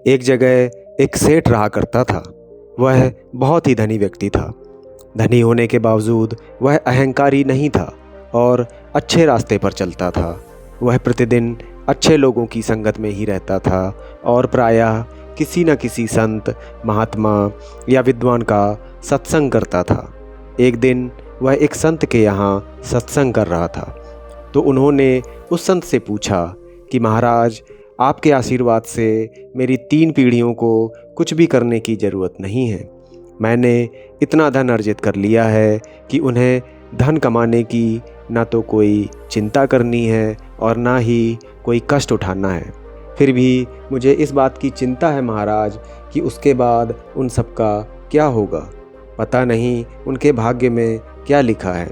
एक जगह एक सेठ रहा करता था। वह बहुत ही धनी व्यक्ति था। धनी होने के बावजूद वह अहंकारी नहीं था और अच्छे रास्ते पर चलता था। वह प्रतिदिन अच्छे लोगों की संगत में ही रहता था और प्रायः किसी न किसी संत, महात्मा या विद्वान का सत्संग करता था। एक दिन वह एक संत के यहाँ सत्संग कर रहा था, तो उन्होंने उस संत से पूछा कि महाराज, आपके आशीर्वाद से मेरी 3 पीढ़ियों को कुछ भी करने की ज़रूरत नहीं है। मैंने इतना धन अर्जित कर लिया है कि उन्हें धन कमाने की ना तो कोई चिंता करनी है और ना ही कोई कष्ट उठाना है। फिर भी मुझे इस बात की चिंता है महाराज कि उसके बाद उन सब का क्या होगा। पता नहीं उनके भाग्य में क्या लिखा है।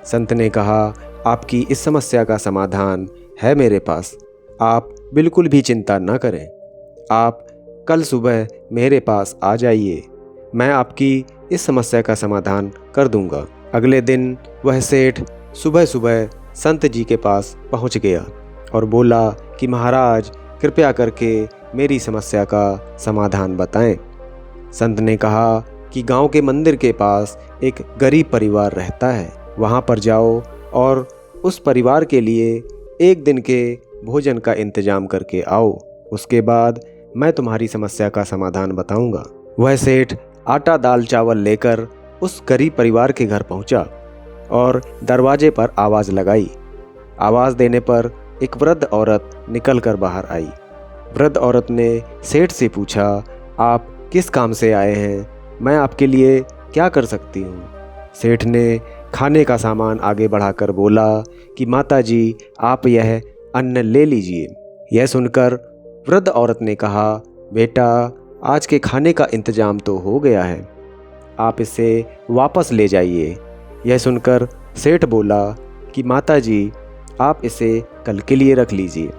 संत ने कहा, आपकी इस समस्या का समाधान है मेरे पास। आप बिल्कुल भी चिंता न करें। आप कल सुबह मेरे पास आ जाइए, मैं आपकी इस समस्या का समाधान कर दूंगा। अगले दिन वह सेठ सुबह सुबह संत जी के पास पहुंच गया और बोला कि महाराज, कृपया करके मेरी समस्या का समाधान बताएं। संत ने कहा कि गांव के मंदिर के पास एक गरीब परिवार रहता है, वहां पर जाओ और उस परिवार के लिए एक दिन के भोजन का इंतजाम करके आओ। उसके बाद मैं तुम्हारी समस्या का समाधान बताऊंगा। वह सेठ आटा दाल चावल लेकर उस गरीब परिवार के घर पहुंचा और दरवाजे पर आवाज़ लगाई। आवाज़ देने पर एक वृद्ध औरत निकल कर बाहर आई। वृद्ध औरत ने सेठ से पूछा, आप किस काम से आए हैं? मैं आपके लिए क्या कर सकती हूँ? सेठ ने खाने का सामान आगे बढ़ाकर बोला कि माता जी, आप यह अन्न ले लीजिए। यह सुनकर वृद्ध औरत ने कहा, बेटा, आज के खाने का इंतजाम तो हो गया है, आप इसे वापस ले जाइए। यह सुनकर सेठ बोला कि माता जी, आप इसे कल के लिए रख लीजिए।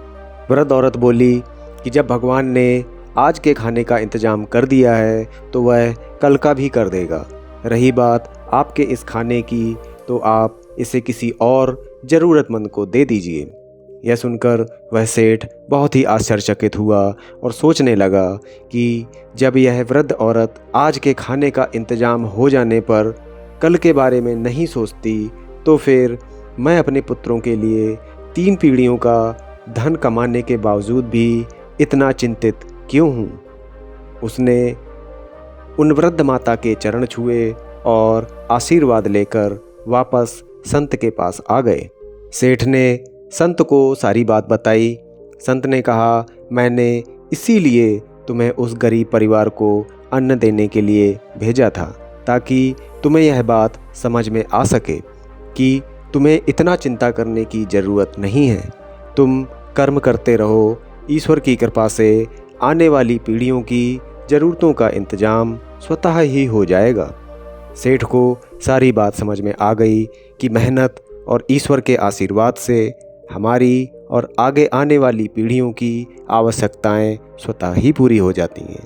वृद्ध औरत बोली कि जब भगवान ने आज के खाने का इंतजाम कर दिया है तो वह कल का भी कर देगा। रही बात आपके इस खाने की, तो आप इसे किसी और ज़रूरतमंद को दे दीजिए। यह सुनकर वह सेठ बहुत ही आश्चर्यचकित हुआ और सोचने लगा कि जब यह वृद्ध औरत आज के खाने का इंतजाम हो जाने पर कल के बारे में नहीं सोचती, तो फिर मैं अपने पुत्रों के लिए 3 पीढ़ियों का धन कमाने के बावजूद भी इतना चिंतित क्यों हूँ। उसने उन वृद्ध माता के चरण छुए और आशीर्वाद लेकर वापस संत के पास आ गए। सेठ ने संत को सारी बात बताई। संत ने कहा, मैंने इसीलिए तुम्हें उस गरीब परिवार को अन्न देने के लिए भेजा था, ताकि तुम्हें यह बात समझ में आ सके कि तुम्हें इतना चिंता करने की ज़रूरत नहीं है। तुम कर्म करते रहो, ईश्वर की कृपा से आने वाली पीढ़ियों की ज़रूरतों का इंतजाम स्वतः ही हो जाएगा। सेठ को सारी बात समझ में आ गई कि मेहनत और ईश्वर के आशीर्वाद से हमारी और आगे आने वाली पीढ़ियों की आवश्यकताएं स्वतः ही पूरी हो जाती हैं।